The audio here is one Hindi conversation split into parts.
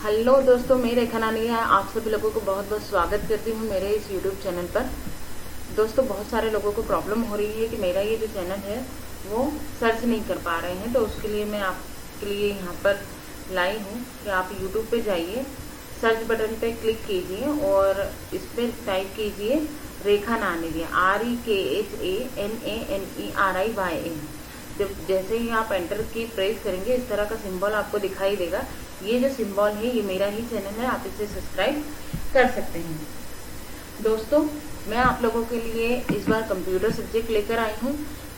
हेलो दोस्तों, मैं रेखा नानी है। आप सभी लोगों को बहुत बहुत स्वागत करती हूँ मेरे इस यूट्यूब चैनल पर। दोस्तों, बहुत सारे लोगों को प्रॉब्लम हो रही है कि मेरा ये जो चैनल है वो सर्च नहीं कर पा रहे हैं, तो उसके लिए मैं आपके लिए यहाँ पर लाई हूँ कि आप यूट्यूब पे जाइए, सर्च बटन पे क्लिक कीजिए और इस पर टाइप कीजिए रेखा नानी, REKHANANERIYA। जब जैसे ही आप एंटर की प्रेस करेंगे इस तरह का सिंबल आपको दिखाई देगा। ये जो सिंबल है ये मेरा ही चैनल है, आप इसे सब्सक्राइब कर सकते हैं। दोस्तों, मैं आप लोगों के लिए इस बार कंप्यूटर सब्जेक्ट लेकर आई हूँ।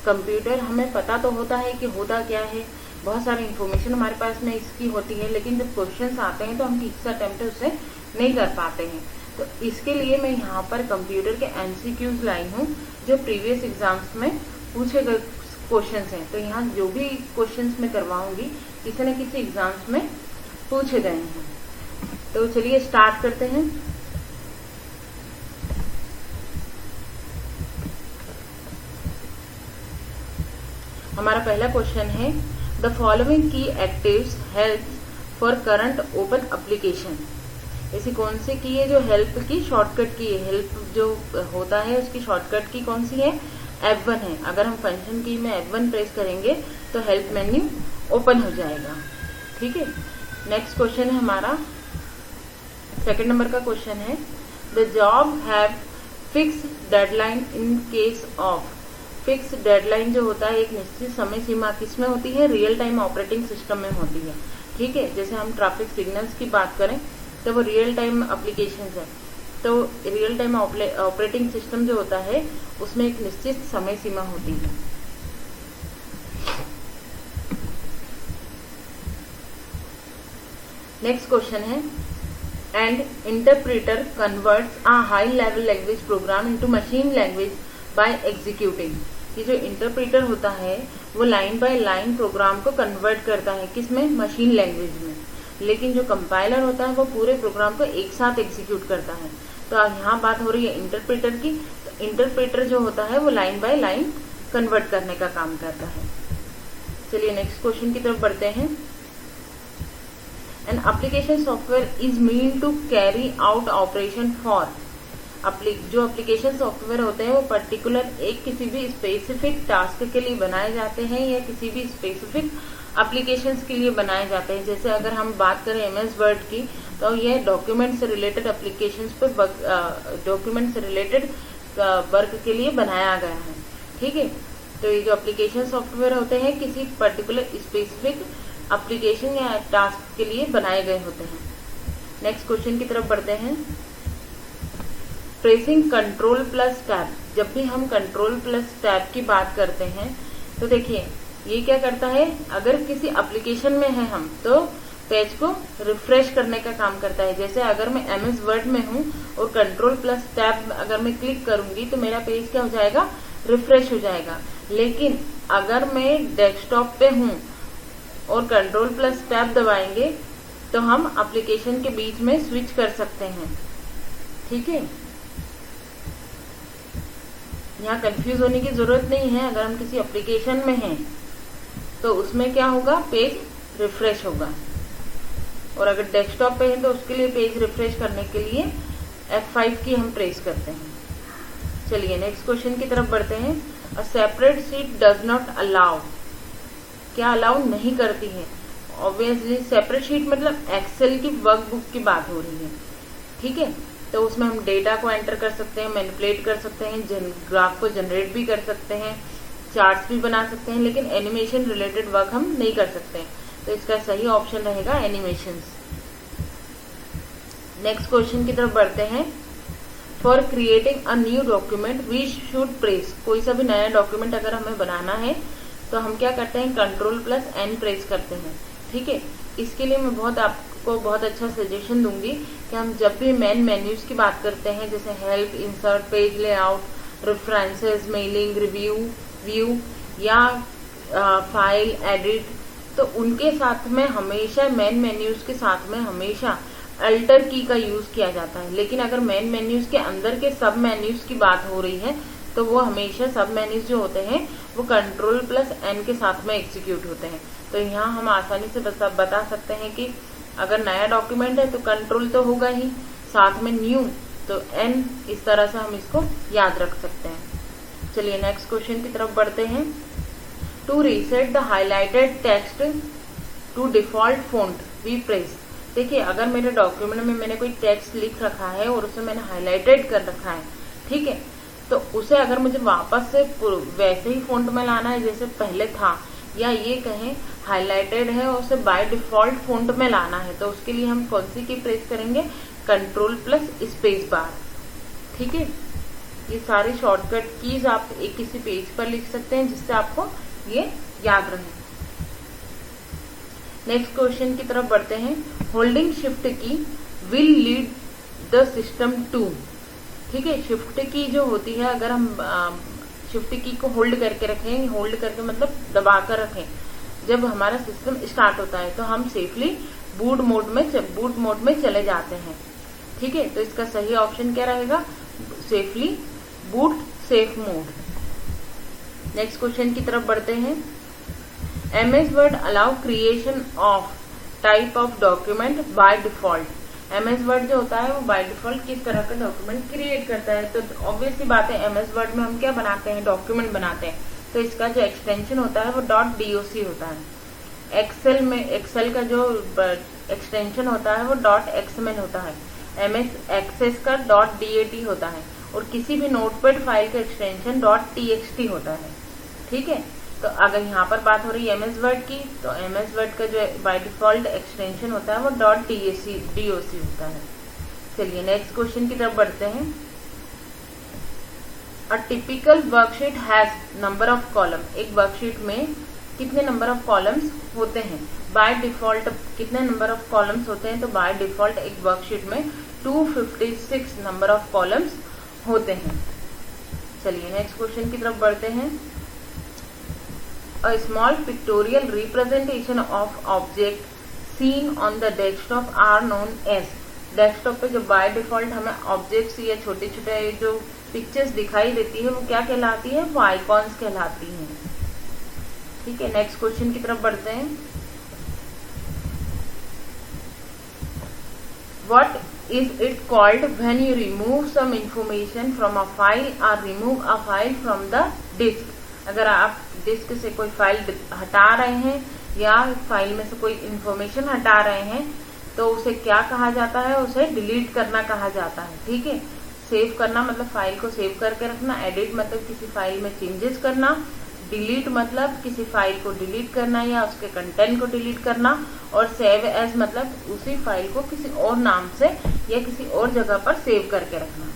कंप्यूटर हमें पता तो होता है कि होता क्या है, बहुत सारी इन्फॉर्मेशन हमारे पास में इसकी होती है, लेकिन जब क्वेश्चंस आते हैं तो हम ठीक से अटेम्प्ट उसे नहीं कर पाते हैं। तो इसके लिए मैं यहाँ पर कंप्यूटर के MCQs लाई हूँ जो प्रीवियस एग्जाम्स में पूछे गए क्वेश्चंस हैं। तो यहाँ जो भी क्वेश्चंस मैं करवाऊंगी किसी न किसी एग्जाम्स में पूछे गए हैं। तो चलिए स्टार्ट करते हैं। हमारा पहला क्वेश्चन है, द फॉलोइंग की actives help for current open application. ऐसी कौन सी की है जो हेल्प की शॉर्टकट की है? हेल्प जो होता है उसकी शॉर्टकट की कौन सी है? F1 है। अगर हम फंक्शन की में F1 प्रेस करेंगे तो हेल्प मेन्यू ओपन हो जाएगा। ठीक है। नेक्स्ट क्वेश्चन है हमारा, सेकंड नंबर का क्वेश्चन है, the job have fix deadline in case of. Fix deadline जो होता है एक निश्चित समय सीमा किसमें होती है? रियल टाइम ऑपरेटिंग सिस्टम में होती है। ठीक है। जैसे हम ट्रैफिक सिग्नल्स की बात करें तो वो रियल टाइम एप्लीकेशंस है, तो रियल टाइम ऑपरेटिंग सिस्टम जो होता है उसमें एक निश्चित समय सीमा होती है। नेक्स्ट क्वेश्चन है, and interpreter converts a high level language program into machine language by executing. ये जो इंटरप्रेटर होता है वो लाइन बाय लाइन प्रोग्राम को कन्वर्ट करता है, किसमें? मशीन लैंग्वेज में। लेकिन जो कंपाइलर होता है वो पूरे प्रोग्राम को एक साथ एग्जीक्यूट करता है। तो यहाँ बात हो रही है इंटरप्रेटर की। तो इंटरप्रेटर जो होता है वो लाइन बाय लाइन कन्वर्ट करने का काम करता है। चलिए नेक्स्ट क्वेश्चन की तरफ बढ़ते हैं। An application software is mean to carry out operation for. जो एप्लीकेशन सॉफ्टवेयर होते हैं वो पर्टिकुलर एक किसी भी स्पेसिफिक टास्क के लिए बनाए जाते हैं या किसी भी स्पेसिफिक एप्लीकेशंस के लिए बनाए जाते हैं। जैसे अगर हम बात करें MS वर्ड की तो ये डॉक्यूमेंट से रिलेटेड एप्लीकेशंस पर डॉक्यूमेंट से रिलेटेड वर्क के लिए बनाया गया है। ठीक है। तो ये जो एप्लीकेशन सॉफ्टवेयर होते हैं किसी पर्टिकुलर स्पेसिफिक एप्लीकेशन या टास्क के लिए बनाए गए होते हैं। नेक्स्ट क्वेश्चन की तरफ बढ़ते हैं। Pressing control plus tab. जब भी हम कंट्रोल प्लस टैब की बात करते हैं तो देखिए ये क्या करता है, अगर किसी एप्लीकेशन में है हम तो पेज को रिफ्रेश करने का काम करता है। जैसे अगर मैं MS वर्ड में हूँ और कंट्रोल प्लस टैब अगर मैं क्लिक करूंगी तो मेरा पेज क्या हो जाएगा? रिफ्रेश हो जाएगा। लेकिन अगर मैं डेस्कटॉप पे हूँ और कंट्रोल प्लस टैब दबाएंगे तो हम एप्लीकेशन के बीच में स्विच कर सकते हैं। ठीक है। यहाँ कंफ्यूज होने की जरूरत नहीं है। अगर हम किसी एप्लीकेशन में हैं तो उसमें क्या होगा? पेज रिफ्रेश होगा। और अगर डेस्कटॉप पे है तो उसके लिए पेज रिफ्रेश करने के लिए F5 की हम प्रेस करते हैं। चलिए नेक्स्ट क्वेश्चन की तरफ बढ़ते हैं। A separate sheet does not allow. क्या अलाउ नहीं करती है? ऑब्वियसली सेपरेट शीट मतलब एक्सेल की वर्कबुक की बात हो रही है। ठीक है। तो उसमें हम डेटा को एंटर कर सकते हैं, मैनिपुलेट कर सकते हैं, ग्राफ को जनरेट भी कर सकते हैं, चार्ट्स भी बना सकते हैं, लेकिन एनिमेशन रिलेटेड वर्क हम नहीं कर सकते हैं। तो इसका सही ऑप्शन रहेगा एनिमेशंस। नेक्स्ट क्वेश्चन की तरफ बढ़ते हैं। For creating a new document we should press. कोई सा भी नया डॉक्यूमेंट अगर हमें बनाना है तो हम क्या करते हैं? कंट्रोल प्लस N प्रेस करते हैं। ठीक है। इसके लिए मैं आपको बहुत अच्छा सजेशन दूंगी कि हम जब भी मेन मेन्यूज की बात करते हैं जैसे help, insert, page layout, references, mailing, review, view या फाइल, एडिट, तो उनके साथ में हमेशा मेन मेन्यूज के साथ में हमेशा अल्टर की का यूज किया जाता है। लेकिन अगर मेन मेन्यूज के अंदर के सब मेन्यूज की बात हो रही है तो वो हमेशा सब मेन्यूज जो होते हैं वो कंट्रोल प्लस N के साथ में एग्जीक्यूट होते हैं। तो यहाँ हम आसानी से बता सकते हैं कि अगर नया डॉक्यूमेंट है तो कंट्रोल तो होगा ही, साथ में न्यू तो n, इस तरह से हम इसको याद रख सकते हैं। चलिए नेक्स्ट क्वेश्चन की तरफ बढ़ते हैं। To reset the highlighted text to default font we press. देखिए अगर मेरे डॉक्यूमेंट में मैंने कोई टेक्स्ट लिख रखा है और उसे मैंने हाईलाइटेड कर रखा है, ठीक है, तो उसे अगर मुझे वापस से वैसे ही फॉन्ट में लाना है जैसे पहले था, या ये कहें हाईलाइटेड है और उसे बाय डिफॉल्ट फॉन्ट में लाना है, तो उसके लिए हम कौन सी की प्रेस करेंगे? Control plus space bar. ठीक है, ये सारे शॉर्टकट कीज आप एक किसी पेज पर लिख सकते हैं जिससे आपको ये याद रहे। नेक्स्ट क्वेश्चन की तरफ बढ़ते हैं। Holding shift key will lead the system to. ठीक है, शिफ्ट की जो होती है, अगर हम शिफ्ट की को होल्ड करके रखें, होल्ड करके मतलब दबा कर रखें, जब हमारा सिस्टम स्टार्ट होता है तो हम सेफली बूट मोड में चले जाते हैं। ठीक है, तो इसका सही ऑप्शन क्या रहेगा? Safely boot safe mode. Next question की तरफ बढ़ते हैं। MS word allow creation of type of document by default. MS word जो होता है वो बाय डिफॉल्ट किस तरह का डॉक्यूमेंट क्रिएट करता है? तो ऑब्वियस सी बात है, MS वर्ड में हम क्या बनाते हैं? डॉक्यूमेंट बनाते हैं। तो इसका जो एक्सटेंशन होता है वो .doc होता है। एक्सेल का जो एक्सटेंशन होता है वो .xml होता है। MS एक्सेस का .dat होता है, और किसी भी नोटपैड फाइल का एक्सटेंशन .txt होता है। ठीक है, तो अगर यहाँ पर बात हो रही है MS वर्ड की, तो MS वर्ड का जो बाय डिफॉल्ट एक्सटेंशन होता है वो .doc होता है। चलिए नेक्स्ट क्वेश्चन की तरफ बढ़ते हैं। A typical worksheet has number of column. एक वर्कशीट में कितने नंबर ऑफ कॉलम्स होते हैं? बाय डिफॉल्ट कितने नंबर ऑफ कॉलम्स होते हैं? तो बाय डिफॉल्ट एक वर्कशीट में 256 नंबर ऑफ कॉलम्स होते हैं। चलिए नेक्स्ट क्वेश्चन की तरफ बढ़ते हैं। A small pictorial representation of object seen on the desktop are known as। Desktop पे जो बाय डिफॉल्ट हमें ऑब्जेक्ट्स या छोटे छोटे जो पिक्चर्स दिखाई देती है वो क्या कहलाती है? वो आइकॉन्स कहलाती हैं। ठीक है, नेक्स्ट क्वेश्चन की तरफ बढ़ते हैं। What is it called when you remove some information from a file or remove a file from the disk? अगर आप डिस्क से कोई फाइल हटा रहे हैं या फाइल में से कोई इंफॉर्मेशन हटा रहे हैं तो उसे क्या कहा जाता है? उसे डिलीट करना कहा जाता है। ठीक है, सेव करना मतलब फाइल को सेव करके रखना, एडिट मतलब किसी फाइल में चेंजेस करना, डिलीट मतलब किसी फाइल को डिलीट करना या उसके कंटेंट को डिलीट करना, और सेव एज मतलब उसी फाइल को किसी और नाम से या किसी और जगह पर सेव करके रखना,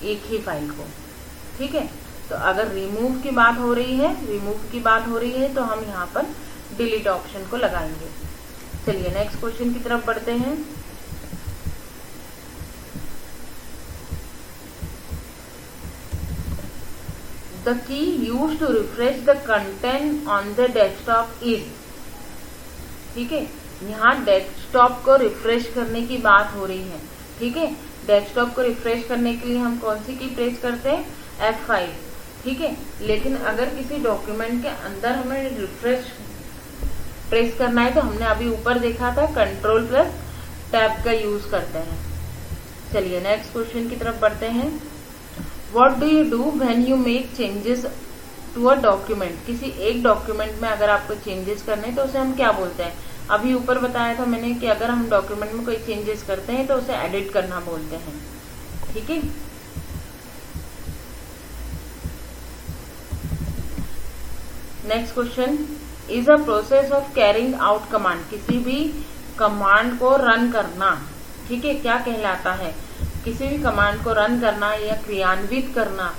एक ही फाइल को। ठीक है, तो अगर रिमूव की बात हो रही है तो हम यहाँ पर डिलीट ऑप्शन को लगाएंगे। चलिए नेक्स्ट क्वेश्चन की तरफ बढ़ते हैं। The key used to refresh the content on the desktop is. ठीक है, यहाँ डेस्कटॉप को रिफ्रेश करने की बात हो रही है। ठीक है, डेस्कटॉप को रिफ्रेश करने के लिए हम कौन सी की प्रेस करते हैं? F5। ठीक है, लेकिन अगर किसी डॉक्यूमेंट के अंदर हमें रिफ्रेश प्रेस करना है तो हमने अभी ऊपर देखा था कंट्रोल प्लस टैब का यूज करते हैं। चलिए नेक्स्ट क्वेश्चन की तरफ बढ़ते हैं। What do you do when you make changes to a document. किसी एक डॉक्यूमेंट में अगर आपको चेंजेस करने तो उसे हम क्या बोलते हैं? अभी ऊपर बताया था मैंने कि अगर हम डॉक्यूमेंट में कोई चेंजेस करते हैं तो उसे एडिट करना बोलते हैं। ठीक है, next question. Is a process of carrying out command. किसी भी कमांड को रन करना, ठीक है, क्या कहलाता है? किसी भी कमांड को रन करना या क्रियान्वित करना,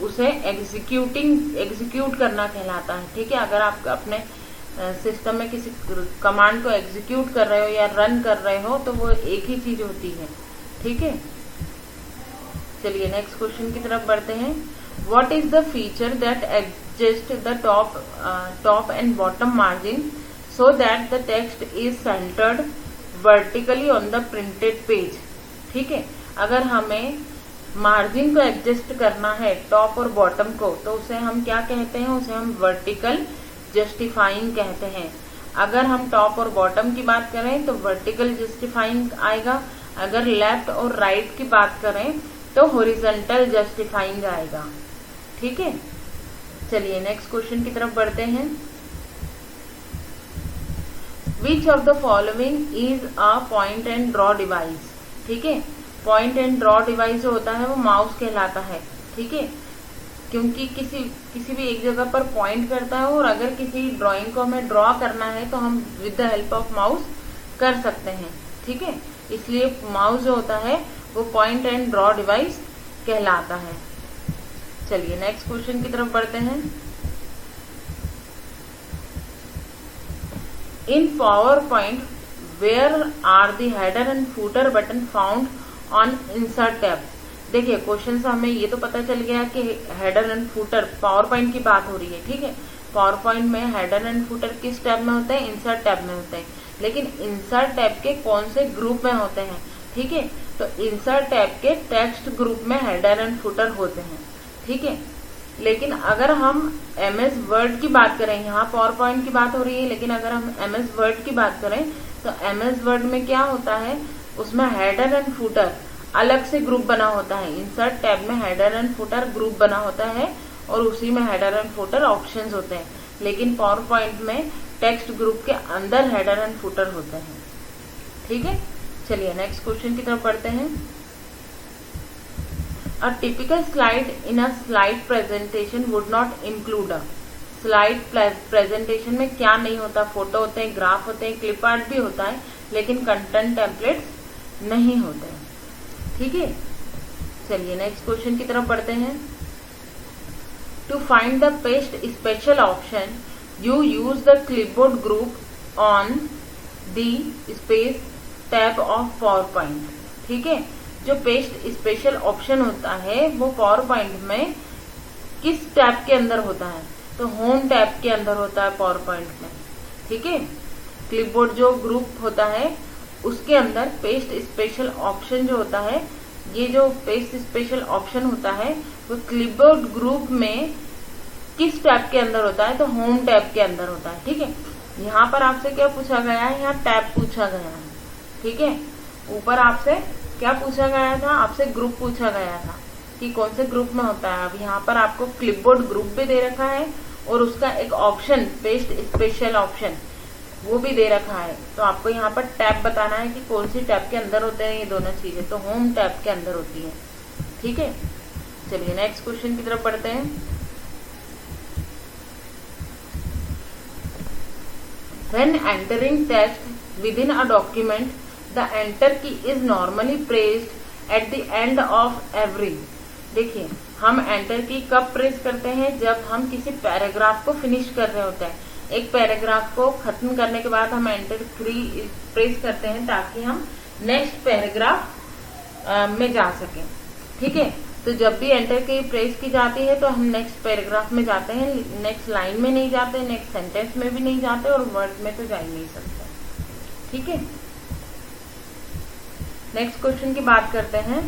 उसे एग्जीक्यूट करना कहलाता है। ठीक है, अगर आप अपने सिस्टम में किसी कमांड को एग्जीक्यूट कर रहे हो या रन कर रहे हो तो वो एक ही चीज होती है। ठीक है, चलिए नेक्स्ट क्वेश्चन की तरफ बढ़ते हैं। What is the feature that adjust the top and bottom margin so that the text is centred vertically on the printed page. ठीक है, अगर हमें मार्जिन को एडजस्ट करना है टॉप और बॉटम को तो उसे हम क्या कहते हैं? उसे हम वर्टिकल जस्टिफाइंग कहते हैं। अगर हम टॉप और बॉटम की बात करें तो वर्टिकल जस्टिफाइंग आएगा, अगर लेफ्ट और राइट की बात करें तो हॉरिजॉन्टल जस्टिफाइंग आएगा। ठीक है, चलिए नेक्स्ट क्वेश्चन की तरफ बढ़ते हैं। Which of the following is a point and draw device. ठीक है, पॉइंट एंड ड्रॉ डिवाइस जो होता है वो माउस कहलाता है। ठीक है, क्योंकि किसी भी एक जगह पर पॉइंट करता है और अगर किसी ड्राइंग को हमें ड्रॉ करना है तो हम with the help of mouse कर सकते हैं। ठीक है, इसलिए माउस जो होता है वो पॉइंट एंड ड्रॉ डिवाइस कहलाता है। चलिए नेक्स्ट क्वेश्चन की तरफ बढ़ते हैं। In PowerPoint where are the header and footer button found on insert tab. देखिए क्वेश्चन से हमें ये तो पता चल गया कि header and footer, PowerPoint की बात हो रही है। ठीक है, पावर पॉइंट में हेडर एंड फूटर किस टैब में होते हैं, इंसर्ट टैब में होते हैं। लेकिन इंसर्ट टैब के कौन से ग्रुप में होते हैं। ठीक है, तो इंसर्ट टैब के टेक्स्ट ग्रुप में हेडर एंड फूटर होते हैं। ठीक है, लेकिन अगर हम MS वर्ड की बात करें, यहाँ पावर पॉइंट की बात हो रही है, लेकिन अगर हम MS वर्ड की बात करें तो MS वर्ड में क्या होता है, उसमें हेडर एंड फूटर अलग से ग्रुप बना होता है। इंसर्ट टैब में हेडर एंड फुटर ग्रुप बना होता है और उसी में हेडर एंड फुटर ऑप्शंस होते हैं। लेकिन पावर पॉइंट में टेक्स्ट ग्रुप के अंदर हेडर एंड फुटर होते हैं। ठीक है, चलिए नेक्स्ट क्वेश्चन की तरफ बढ़ते हैं। A typical slide in a slide presentation would not include a. Slide presentation में क्या नहीं होता, फोटो होते हैं, ग्राफ होते हैं, क्लिप आर्ट भी होता है, लेकिन कंटेंट टेम्पलेट्स नहीं होते हैं। ठीक है, चलिए नेक्स्ट क्वेश्चन की तरफ बढ़ते हैं। To find the paste special option you use the clipboard group on the space tab of PowerPoint. ठीक है, जो पेस्ट स्पेशल ऑप्शन होता है वो पावर पॉइंट में किस टैब के अंदर होता है, तो होम टैब के अंदर होता है पावर पॉइंट में। ठीक है, क्लिपबोर्ड जो ग्रुप होता है उसके अंदर पेस्ट स्पेशल ऑप्शन जो होता है, ये जो पेस्ट स्पेशल ऑप्शन होता है वो क्लिपबोर्ड ग्रुप में किस टैब के अंदर होता है, तो होम टैब के अंदर होता है। ठीक है, यहाँ पर आपसे क्या पूछा गया है, यहाँ टैब पूछा गया है। ठीक है, ऊपर आपसे क्या पूछा गया था, आपसे ग्रुप पूछा गया था कि कौन से ग्रुप में होता है। अब यहाँ पर आपको क्लिपबोर्ड ग्रुप भी दे रखा है और उसका एक ऑप्शन पेस्ट स्पेशल ऑप्शन वो भी दे रखा है। तो आपको यहाँ पर टैब बताना है कि कौन सी टैब के अंदर होते हैं ये दोनों चीजें, तो होम टैब के अंदर होती है। ठीक है, चलिए नेक्स्ट क्वेश्चन की तरफ बढ़ते हैं। When entering text within a document, the enter key is normally pressed at the end of every। देखिए हम एंटर की कब प्रेस करते हैं, जब हम किसी पैराग्राफ को फिनिश कर रहे होते हैं। एक पैराग्राफ को खत्म करने के बाद हम एंटर की प्रेस करते हैं ताकि हम नेक्स्ट पैराग्राफ में जा सकें। ठीक है, तो जब भी एंटर की प्रेस की जाती है तो हम नेक्स्ट पैराग्राफ में जाते हैं, नेक्स्ट लाइन में नहीं जाते, नेक्स्ट सेंटेंस में भी नहीं जाते और वर्ड में तो जा ही नहीं सकते। ठीक है, नेक्स्ट क्वेश्चन की बात करते हैं।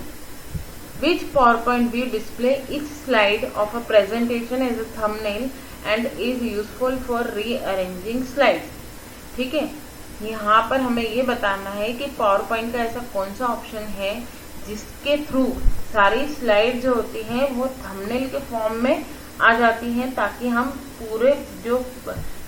विच PowerPoint view display each slide of a presentation as a thumbnail and is useful for rearranging slides। ठीक है, यहाँ पर हमें ये बताना है कि पावर पॉइंट का ऐसा कौन सा ऑप्शन है जिसके थ्रू सारी स्लाइड जो होती हैं वो थंबनेल के फॉर्म में आ जाती हैं, ताकि हम पूरे जो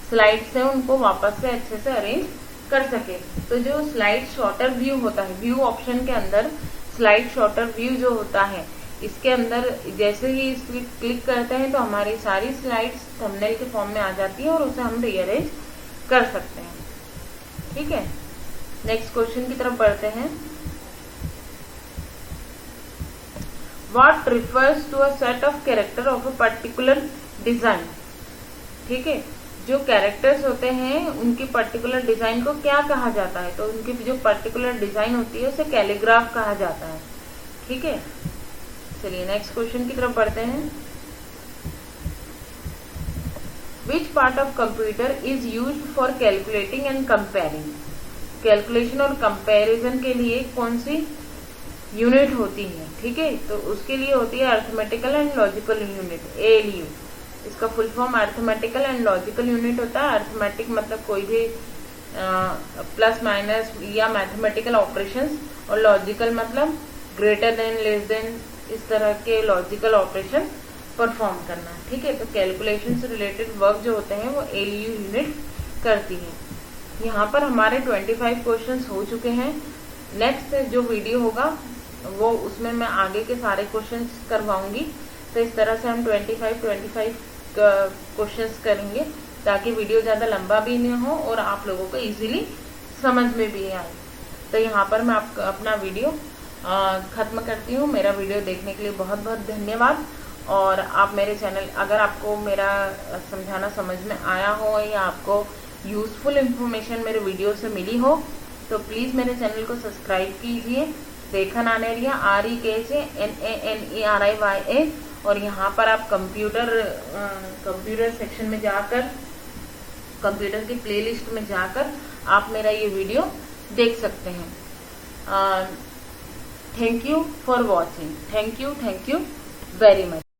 स्लाइड्स हैं उनको वापस से अच्छे से अरेंज कर सके। तो जो स्लाइड शॉर्टर व्यू होता है, व्यू ऑप्शन के अंदर स्लाइड शॉर्टर व्यू जो होता है, इसके अंदर जैसे ही इस क्लिक करते हैं तो हमारी सारी स्लाइड्स थंबनेल के फॉर्म में आ जाती है और उसे हम रीअरेंज कर सकते हैं। ठीक है, नेक्स्ट क्वेश्चन की तरफ बढ़ते हैं। What refers to a set of character of a particular design। ठीक है, जो कैरेक्टर्स होते हैं उनकी पर्टिकुलर डिजाइन को क्या कहा जाता है, तो उनकी जो पर्टिकुलर डिजाइन होती है उसे कैलीग्राफ कहा जाता है। ठीक है, चलिए नेक्स्ट क्वेश्चन की तरफ बढ़ते हैं। Which part of computer is used for calculating and comparing. Calculation और कंपैरिजन के लिए कौन सी यूनिट होती है। ठीक है, तो उसके लिए होती है arithmetical and logical unit, ALU। इसका full form arithmetical and logical unit होता है। अरिथमेटिक मतलब कोई भी प्लस माइनस या मैथमेटिकल ऑपरेशंस, और लॉजिकल मतलब ग्रेटर देन, लेस देन, इस तरह के लॉजिकल ऑपरेशन परफॉर्म करना। ठीक है, तो कैलकुलेशन से रिलेटेड वर्क जो होते हैं वो एलयू यूनिट करती है। यहाँ पर हमारे 25 क्वेश्चंस हो चुके हैं। नेक्स्ट जो वीडियो होगा वो उसमें मैं आगे के सारे क्वेश्चंस करवाऊंगी। तो इस तरह से हम 25 क्वेश्चंस करेंगे ताकि वीडियो ज़्यादा लंबा भी नहीं हो और आप लोगों को इजीली समझ में भी आए। तो यहाँ पर मैं अपना वीडियो ख़त्म करती हूँ। मेरा वीडियो देखने के लिए बहुत बहुत धन्यवाद। और आप मेरे चैनल, अगर आपको मेरा समझाना समझ में आया हो या आपको यूज़फुल इंफॉर्मेशन मेरे वीडियो से मिली हो तो प्लीज़ मेरे चैनल को सब्सक्राइब कीजिए। रेखा नानेरिया, REKHANANERIYA। और यहाँ पर आप कंप्यूटर सेक्शन में जाकर, कंप्यूटर की प्लेलिस्ट में जाकर आप मेरा ये वीडियो देख सकते हैं। Thank you for watching. Thank you very much.